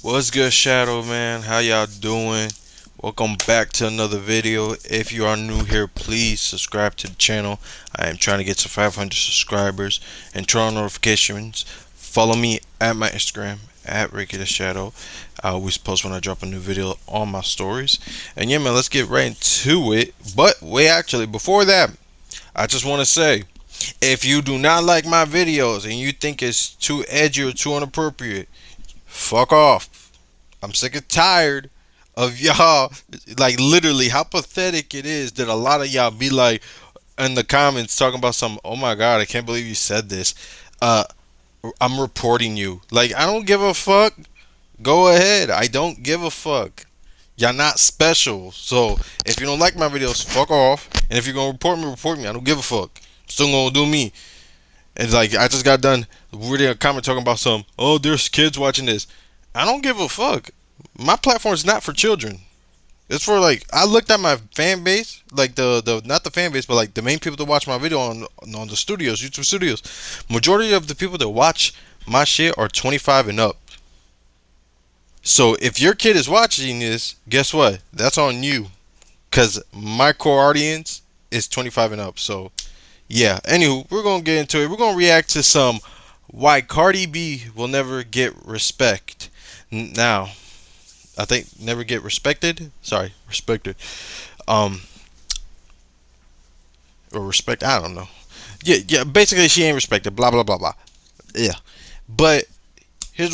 What's good, Shadow Man? How y'all doing? Welcome back to another video. If you are new here, please subscribe to the channel. I am trying to get to 500 subscribers and turn on notifications. Follow me at my Instagram at Ricky the Shadow. I always post when I drop a new video on my stories. And yeah, man, let's get right into it. But wait, actually, before that, I just want to say, if you do not like my videos and you think it's too edgy or too inappropriate, fuck off. I'm sick and tired of y'all. Like, literally, how pathetic it is that a lot of y'all be like in the comments talking about some, oh my god, I can't believe you said this. Uh, I'm reporting you. Like, I don't give a fuck. Go ahead. I don't give a fuck. Y'all not special. So, if you don't like my videos, fuck off. And if you're gonna report me, report me. I don't give a fuck. Still gonna do me. And like, I just got done reading a comment talking about some, oh, there's kids watching this. I don't give a fuck. My platform is not for children. It's for, like, I looked at my fan base, like the not the fan base, but like the main people that watch my video on the studios, YouTube studios. Majority of the people that watch my shit are 25 and up. So if your kid is watching this, guess what? That's on you, cause my core audience is 25 and up. So yeah. Anywho, we're gonna get into it. We're gonna react to some why Cardi B will never get respect. Now, I think never get respected. Sorry, respected. Um, or respect. I don't know. Yeah, yeah. Basically, she ain't respected. Blah blah blah blah. Yeah. But here's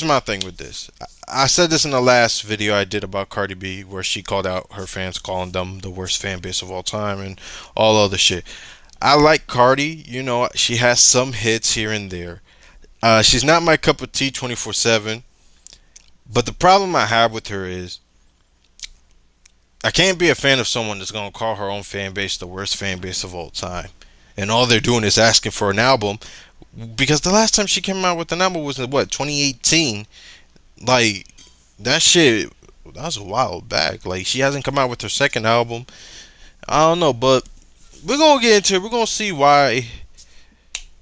my thing with this. I said this in the last video I did about Cardi B, where she called out her fans, calling them the worst fan base of all time and all other shit. I like Cardi. You know, she has some hits here and there. She's not my cup of tea 24/7. But the problem I have with her is I can't be a fan of someone that's gonna call her own fan base the worst fan base of all time, and all they're doing is asking for an album. Because the last time she came out with an album was in what, 2018. Like, that shit, that was a while back. Like, she hasn't come out with her second album. I don't know, but we're gonna get into it. We're gonna see why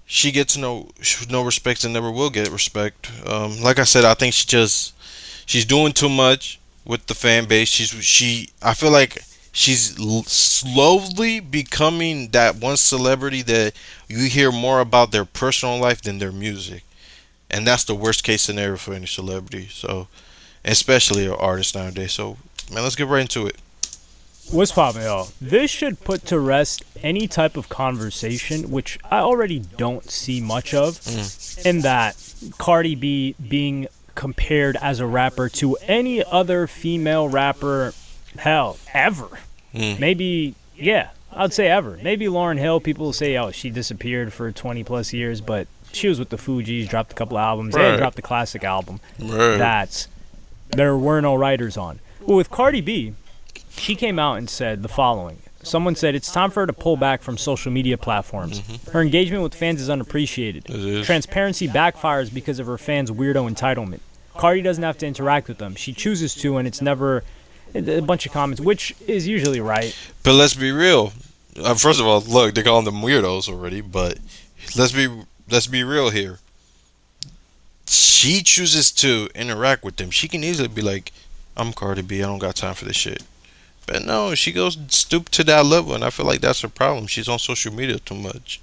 she gets no respect and never will get respect. Like I said, I think she's doing too much with the fan base. I feel like she's slowly becoming that one celebrity that you hear more about their personal life than their music, and that's the worst case scenario for any celebrity. So, especially an artist nowadays. So, man, let's get right into it. What's poppin', y'all? This should put to rest any type of conversation, which I already don't see much of, in that Cardi B being compared as a rapper to any other female rapper, hell, ever. Maybe, yeah, I'd say ever. Maybe Lauryn Hill, people say, oh, she disappeared for 20 plus years, but she was with the Fugees, dropped a couple albums, Right. and dropped the classic album Right. that there were no writers on. But with Cardi B, she came out and said the following. Someone said it's time for her to pull back from social media platforms. Her engagement with fans is unappreciated. It is. Transparency backfires because of her fans' weirdo entitlement. Cardi doesn't have to interact with them. She chooses to, and it's never a bunch of comments, which is usually right. But let's be real. First of all, look, they're calling them weirdos already. But let's be real here. She chooses to interact with them. She can easily be like, "I'm Cardi B. I don't got time for this shit." But no, she goes stoop to that level, and I feel like that's her problem. She's on social media too much.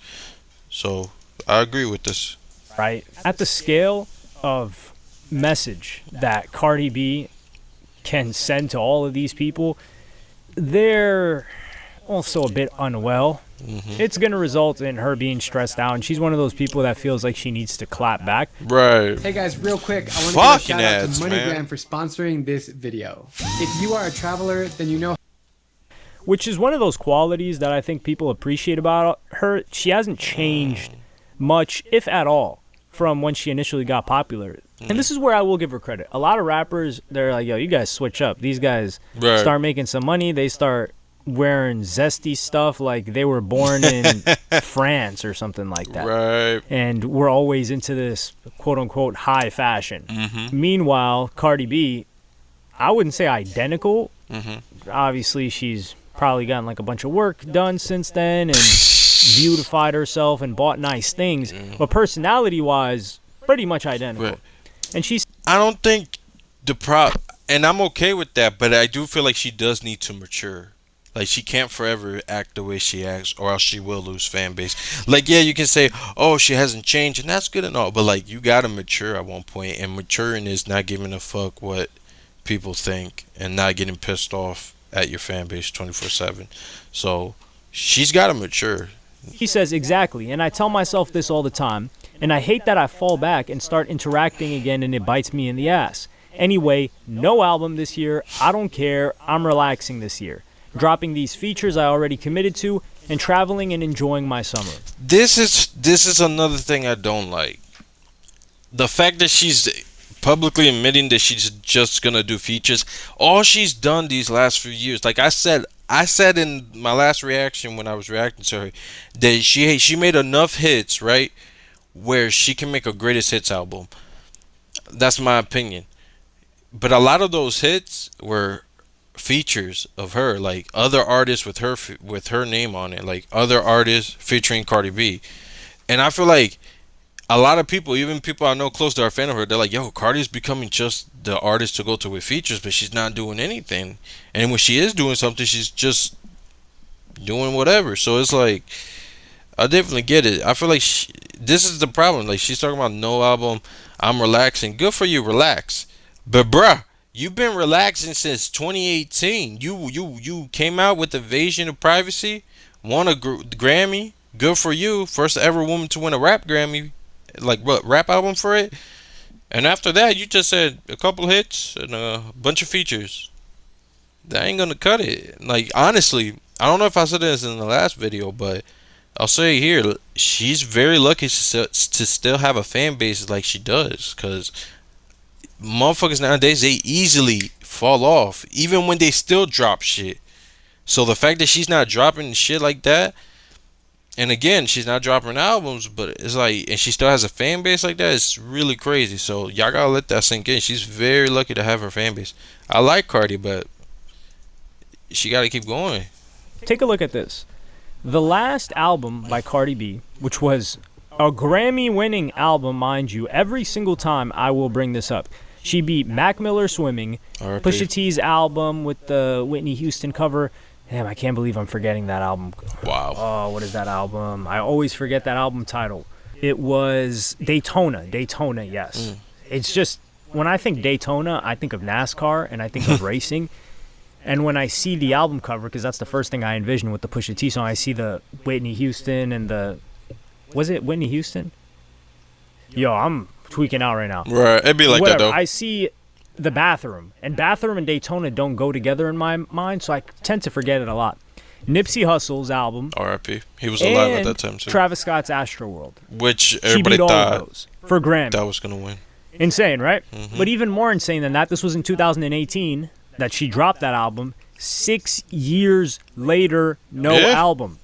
So I agree with this. Right? At the scale of message that Cardi B can send to all of these people, they're also a bit unwell. It's going to result in her being stressed out, and she's one of those people that feels like she needs to clap back. Right. Hey guys, real quick, I want to give a Fucking shout out ads, to man. MoneyGram for sponsoring this video. If you are a traveler, then you know Which is one of those qualities that I think people appreciate about her. She hasn't changed much, if at all, from when she initially got popular. And this is where I will give her credit. A lot of rappers, they're like, yo, you guys switch up. These guys Right. start making some money. They start wearing zesty stuff like they were born in France or something like that. Right. And we're always into this quote-unquote high fashion. Meanwhile, Cardi B, I wouldn't say identical. Obviously, she's probably gotten like a bunch of work done since then and beautified herself and bought nice things. But personality-wise, pretty much identical. Right. And she's I don't think the pro and I'm okay with that, but I do feel like she does need to mature. Like she can't forever act the way she acts, or else she will lose fan base. Like yeah, you can say, "Oh, she hasn't changed," and that's good and all, but like you gotta mature at one point, and maturing is not giving a fuck what people think and not getting pissed off at your fan base 24/7. So she's gotta mature. He says, exactly. And I tell myself this all the time. And I hate that I fall back and start interacting again and it bites me in the ass. Anyway, no album this year. I don't care. I'm relaxing this year. Dropping these features I already committed to and traveling and enjoying my summer. This is another thing I don't like. The fact that she's publicly admitting that she's just gonna do features. All she's done these last few years, like I said in my last reaction when I was reacting to her, that she made enough hits, right, where she can make a greatest hits album. That's my opinion. But a lot of those hits were features of her, like other artists with her name on it, like other artists featuring Cardi B. And I feel like a lot of people, even people I know close to are fan of her, they're like, "Yo, Cardi's becoming just the artist to go to with features, but she's not doing anything. And when she is doing something, she's just doing whatever." So it's like, I definitely get it. I feel like this is the problem. Like she's talking about no album. I'm relaxing. Good for you, relax. But bruh, you've been relaxing since 2018. You came out with Invasion of Privacy, won a Grammy. Good for you, first ever woman to win a rap Grammy, like what rap album for it. And after that, you just said a couple hits and a bunch of features. That ain't gonna cut it. Like honestly, I don't know if I said this in the last video, but I'll say it here. She's very lucky to still have a fan base like she does, cause motherfuckers nowadays they easily fall off, even when they still drop shit. So the fact that she's not dropping shit like that, and again, she's not dropping albums, but it's like, and she still has a fan base like that. It's really crazy. So y'all gotta let that sink in. She's very lucky to have her fan base. I like Cardi, but she gotta keep going. Take a look at this. The last album by Cardi B, which was a Grammy-winning album, mind you, every single time I will bring this up. She beat Mac Miller Swimming, R.I.P. Pusha T's album with the Whitney Houston cover. Damn, I can't believe I'm forgetting that album. Wow. Oh, what is that album? I always forget that album title. It was Daytona. Daytona, yes. It's just, when I think Daytona, I think of NASCAR and I think of racing. And when I see the album cover, because that's the first thing I envision with the Pusha T song, I see the Whitney Houston and the... Was it Whitney Houston? Yo, I'm tweaking out right now. Right, it'd be like Whatever. that though. I see the Bathroom, and Bathroom and Daytona don't go together in my mind, so I tend to forget it a lot. Nipsey Hussle's album, R.I.P. He was alive at and that time too. Travis Scott's Astroworld. Which She everybody beat all of thought those for Grammy. that was gonna win. Insane, right? But even more insane than that, this was in 2018 that she dropped that album. 6 years later, no Yeah. album.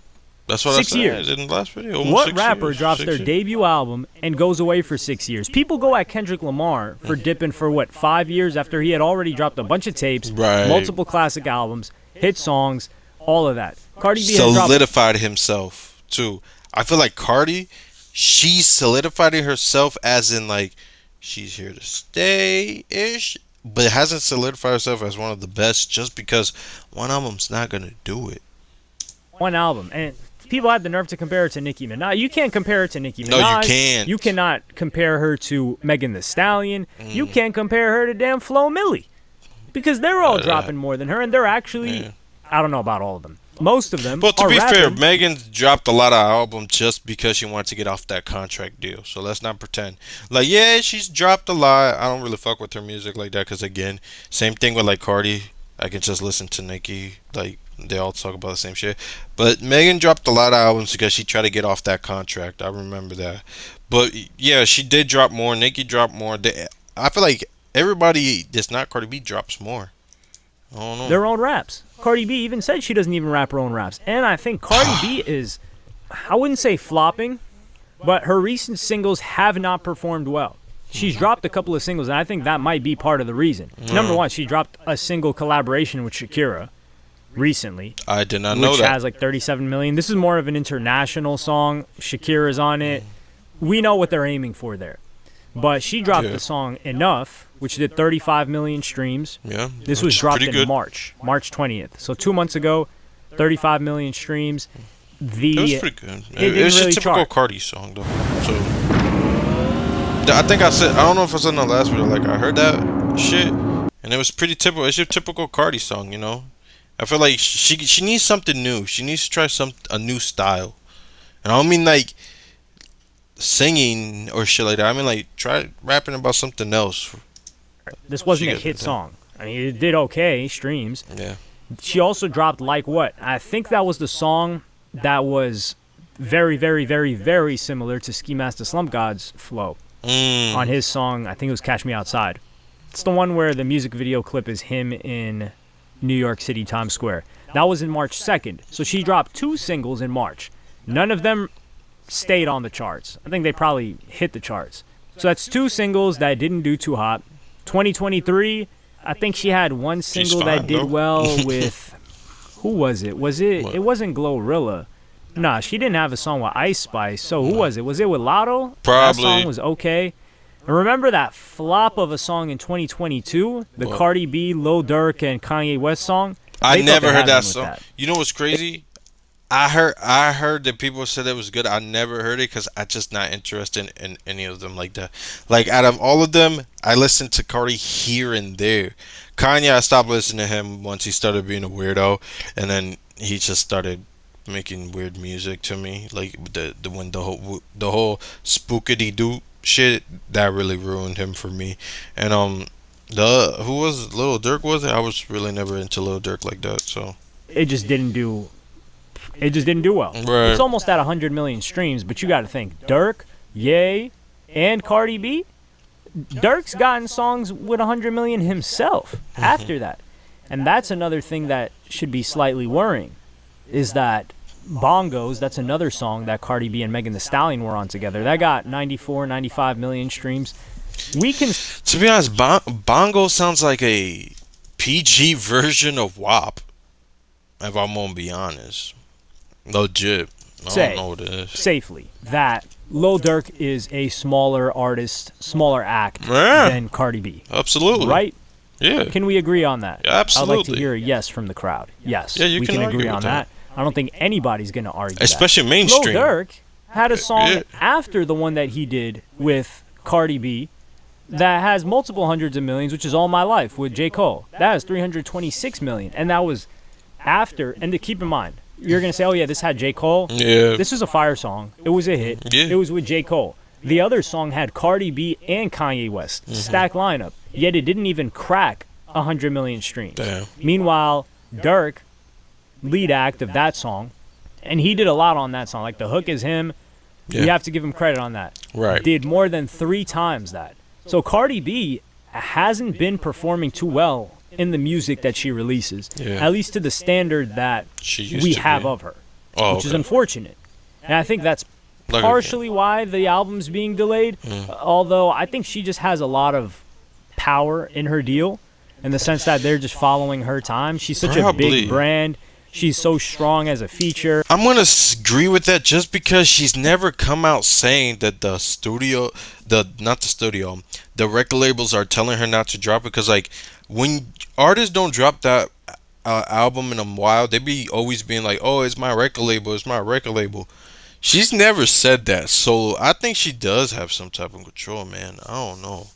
That's what 6 I said years. in the last video. Almost What 6 rapper years. drops 6 their years. debut album and goes away for 6 years? People go at Kendrick Lamar for dipping for, 5 years after he had already dropped a bunch of tapes, Right. multiple classic albums, hit songs, all of that. Cardi B has dropped... Solidified himself too. I feel like Cardi, she's solidifying herself as in like she's here to stay ish, but hasn't solidified herself as one of the best just because one album's not gonna do it. one album, and people have the nerve to compare her to Nicki Minaj. You can't compare her to Nicki Minaj. No, you can't. You cannot compare her to Megan Thee Stallion. You can't compare her to damn Flo Milli, because they're all dropping more than her, and they're actually, I don't know about all of them. Most of them But to are be fair, rapping. Megan dropped a lot of albums just because she wanted to get off that contract deal. So let's not pretend. Like, yeah, she's dropped a lot. I don't really fuck with her music like that because, again, same thing with, like, Cardi. I can just listen to Nicki. Like, they all talk about the same shit. But Megan dropped a lot of albums because she tried to get off that contract. I remember that. But, yeah, she did drop more. Nicki dropped more. I feel like everybody that's not Cardi B drops more. I don't know. Their own raps. Cardi B even said she doesn't even rap her own raps. And I think Cardi B is, I wouldn't say flopping, but her recent singles have not performed well. She's dropped a couple of singles, and I think that might be part of the reason. Number one, she dropped a single collaboration with Shakira recently, I did not know which that. has like 37 million. This is more of an international song. Shakira's on it. We know what they're aiming for there. But she dropped Yeah. the song Enough, which did 35 million streams. Yeah. This was which is dropped pretty in good. March 20th. So 2 months ago, 35 million streams. It was pretty good. didn't It's really a typical chart. Cardi song though. So I think I said, I don't know if I said in the last video, like I heard that shit and it was pretty typical. It's your typical Cardi song, you know. I feel like she needs something new. She needs to try a new style. And I don't mean like singing or shit like that. I mean like try rapping about something else. This wasn't She a got hit that. song. I mean, it did okay streams. Yeah. She also dropped Like What. I think that was the song that was very, very, very, very similar to Ski Master Slump God's flow on his song. I think it was Catch Me Outside. It's the one where the music video clip is him in New York City, Times Square. That was in March 2nd. So she dropped 2 singles in March. None of them stayed on the charts. I think they probably hit the charts. So that's 2 singles that didn't do too hot. 2023, I think she had one single fine, that did though. well with... Who was it? Was it? What? It wasn't Glorilla. Nah, she didn't have a song with Ice Spice. So who was it? Was it with Lotto? That Probably. song was okay. And remember that flop of a song in 2022? The What? Cardi B, Lil Durk, and Kanye West song? I They thought never they heard had that one with song. that. You know what's crazy? I heard that people said it was good. I never heard it because I just not interested in any of them like that. Like out of all of them, I listened to Cardi here and there. Kanye, I stopped listening to him once he started being a weirdo, and then he just started making weird music to me. Like when the whole spookity doo shit that really ruined him for me. And the who was it? Lil Durk, was it? I was really never into Lil Durk like that. So It just didn't do. It just didn't do well. Right. It's almost at 100 million streams, but you got to think Durk, Ye, and Cardi B. Durk's gotten songs with 100 million himself after that, and that's another thing that should be slightly worrying, is that Bongos. That's another song that Cardi B and Megan Thee Stallion were on together. That got 94, 95 million streams. We can. to be honest, Bongo sounds like a PG version of WAP. If I'm gonna be honest, legit. I Say. don't know what it is. Safely that Lil Durk is a smaller artist, smaller act Yeah. than Cardi B. Absolutely. Right? Yeah. Can we agree on that? Yeah, I'd like to absolutely. hear a yes from the crowd. Yes. Yeah, you we can can argue agree with on that. that. I don't think anybody's going to argue Especially that. mainstream. Lil Durk had a song Yeah. after the one that he did with Cardi B that has multiple hundreds of millions, which is All My Life with J. Cole. That has 326 million. And that was after, and to keep in mind, you're going to say, oh yeah, this had J. Cole. Yeah. This was a fire song. It was a hit. Yeah. It was with J. Cole. The other song had Cardi B and Kanye West. Mm-hmm. Stack lineup. Yet it didn't even crack 100 million streams. Damn. Meanwhile, Durk, lead act of that song, and he did a lot on that song. Like the hook is him. Yeah. You have to give him credit on that. Right. Did more than 3 times that. So Cardi B hasn't been performing too well in the music that she releases. Yeah. At least to the standard that She used we to have be. of her. Oh, Which is okay. unfortunate. And I think that's Like- partially why the album's being delayed. Although I think she just has a lot of power in her deal, in the sense that they're just following her time. She's such a Probably. big brand. She's so strong as a feature. I'm gonna agree with that just because she's never come out saying that the studio, the record labels are telling her not to drop it. Because like when artists don't drop that album in a while, they be always being like, "Oh, it's my record label, it's my record label." She's never said that, so I think she does have some type of control, man. I don't know.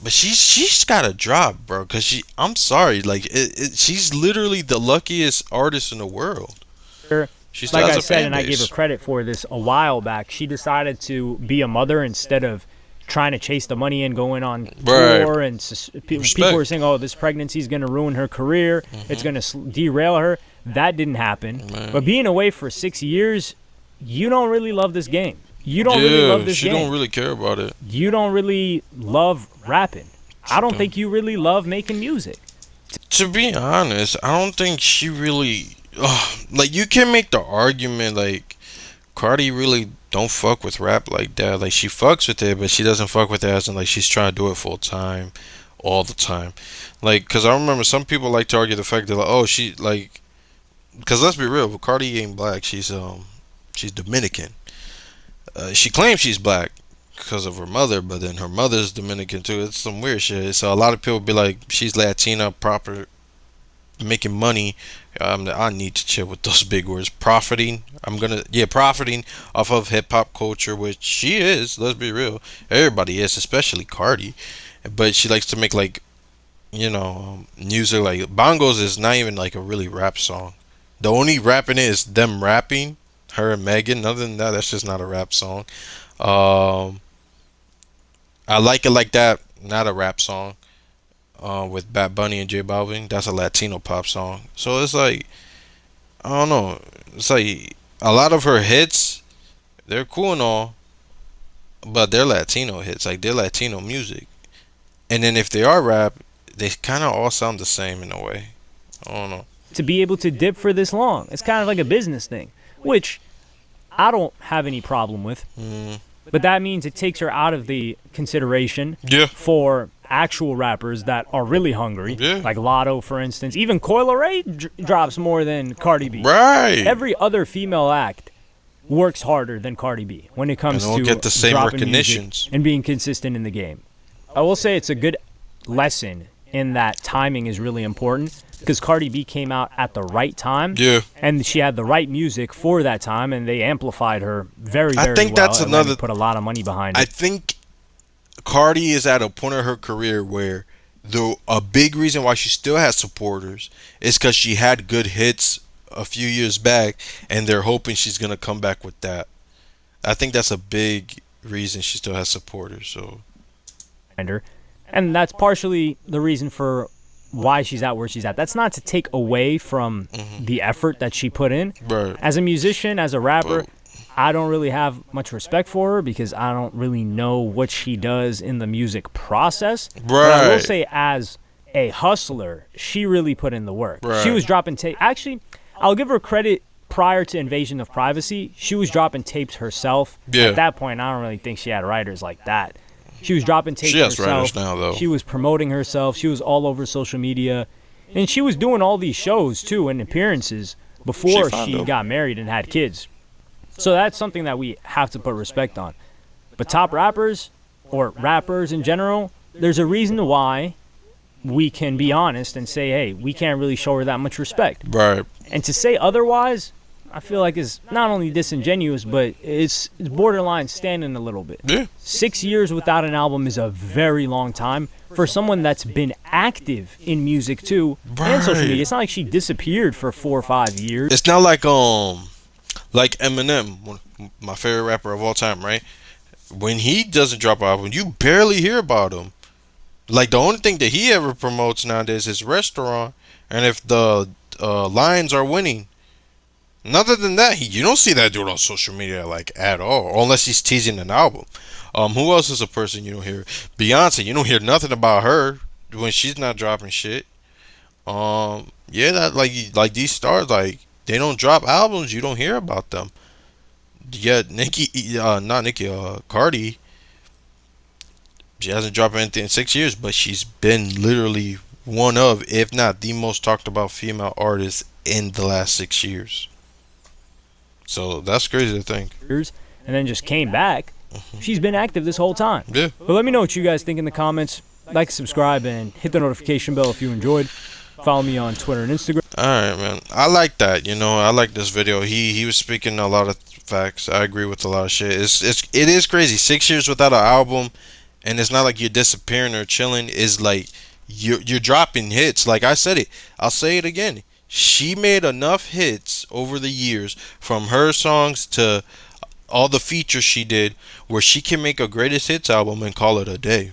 But she's got to drop, bro. Cause I'm sorry, like she's literally the luckiest artist in the world. She still Like has I a said, fan and I gave her base. credit for this a while back, she decided to be a mother instead of trying to chase the money and going on Right. tour. And people Respect. were saying, oh, this pregnancy is going to ruin her career. It's going to derail her. That didn't happen. Man. But being away for 6 years, you don't really love this game. You don't really love this she game. don't really care about it. You don't really love rapping. I don't think you really love making music. To be honest, I don't think she really. Like you can make the argument like Cardi really don't fuck with rap like that. Like she fucks with it, but she doesn't fuck with it as in like she's trying to do it full time, all the time. Like, cause I remember some people like to argue the fact that like, oh, she like, cause let's be real, Cardi ain't black. She's Dominican. She claims she's black. because of her mother, but then her mother's Dominican too. It's some weird shit. So a lot of people be like, she's Latina, proper, making money. I need to chill with those big words. Profiting. Profiting off of hip hop culture, which she is. Let's be real. Everybody is, especially Cardi. But she likes to make like, music like Bongos is not even like a really rap song. The only rapping is them rapping, her and Megan. Other than that, that's just not a rap song. Um, I like it like that. Not a rap song. With Bad Bunny and J Balvin, that's a Latino pop song. So it's like, I don't know. It's like a lot of her hits, they're cool and all, but they're Latino hits. Like they're Latino music. And then if they are rap, they kind of all sound the same in a way. I don't know. To be able to dip for this long, it's kind of like a business thing, which I don't have any problem with. But that means it takes her out of the consideration Yeah. for actual rappers that are really hungry, Yeah. like Lotto, for instance. Even Coil Ray drops more than Cardi B. Right. Every other female act works harder than Cardi B when it comes And don't to get the same dropping recognitions. music and being consistent in the game. I will say it's a good lesson in that timing is really important, because Cardi B came out at the right time. Yeah. And she had the right music for that time, and they amplified her very, very well. I think that's and another. put a lot of money behind it. I think Cardi is at a point of her career where a big reason why she still has supporters is because she had good hits a few years back, and they're hoping she's gonna come back with that. I think that's a big reason she still has supporters. So, and that's partially the reason for why she's at where she's at. That's not to take away from the effort that she put in. right. As a musician, as a rapper, But- I don't really have much respect for her because I don't really know what she does in the music process. But I will Right. say, as a hustler, she really put in the work. Right. She was dropping tape. Actually, I'll give her credit. Prior to Invasion of Privacy, she was dropping tapes herself. Yeah. At that point, I don't really think she had writers like that. She was dropping tapes She has herself. writers now, though. She was promoting herself. She was all over social media. And she was doing all these shows, too, and appearances before fine, she though. got married and had kids. So that's something that we have to put respect on. But top rappers, or rappers in general, there's a reason why we can be honest and say, hey, we can't really show her that much respect. Right. And to say otherwise, I feel like is not only disingenuous, but it's borderline standing a little bit. Yeah. 6 years without an album is a very long time for someone that's been active in music too and social Right. media. It's not like she disappeared for 4 or 5 years. It's not like Eminem, my favorite rapper of all time, right? When he doesn't drop an album, you barely hear about him. Like the only thing that he ever promotes nowadays is restaurant, and if the Lions are winning. And other than that, you don't see that dude on social media like at all, unless he's teasing an album. Who else is a person you don't hear? Beyonce, you don't hear nothing about her when she's not dropping shit. Yeah, that like these stars, like they don't drop albums, you don't hear about them. Yet Cardi, she hasn't dropped anything in 6 years, but she's been literally one of, if not the most talked about female artist in the last 6 years. So that's crazy to think. And then just came back. She's been active this whole time. Yeah. But let me know what you guys think in the comments. Like, subscribe, and hit the notification bell if you enjoyed. Follow me on Twitter and Instagram. Alright, man. I like that. I like this video. He was speaking a lot of facts. I agree with a lot of shit. It is crazy. 6 years without an album, and it's not like you're disappearing or chilling. It's like you're dropping hits. Like I said it. I'll say it again. She made enough hits over the years, from her songs to all the features she did, where she can make a greatest hits album and call it a day.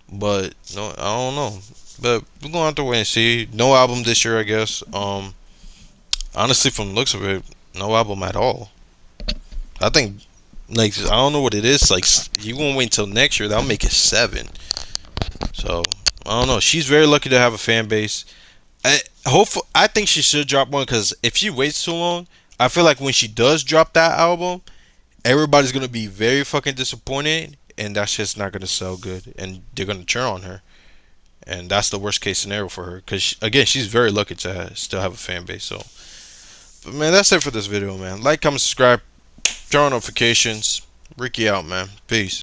But no, I don't know. But we're gonna have to wait and see. No album this year, I guess. Honestly, from the looks of it, no album at all. I think, like, I don't know what it is. Like, you gonna wait until next year? That'll make it 7. So I don't know. She's very lucky to have a fan base. I think she should drop one, because if she waits too long, I feel like when she does drop that album, everybody's gonna be very fucking disappointed, and that shit's not gonna sell good, and they're gonna turn on her, and that's the worst case scenario for her. Because again, she's very lucky to still have a fan base. So, but man, that's it for this video, man. Like, comment, subscribe, turn on notifications. Ricky out, man. Peace.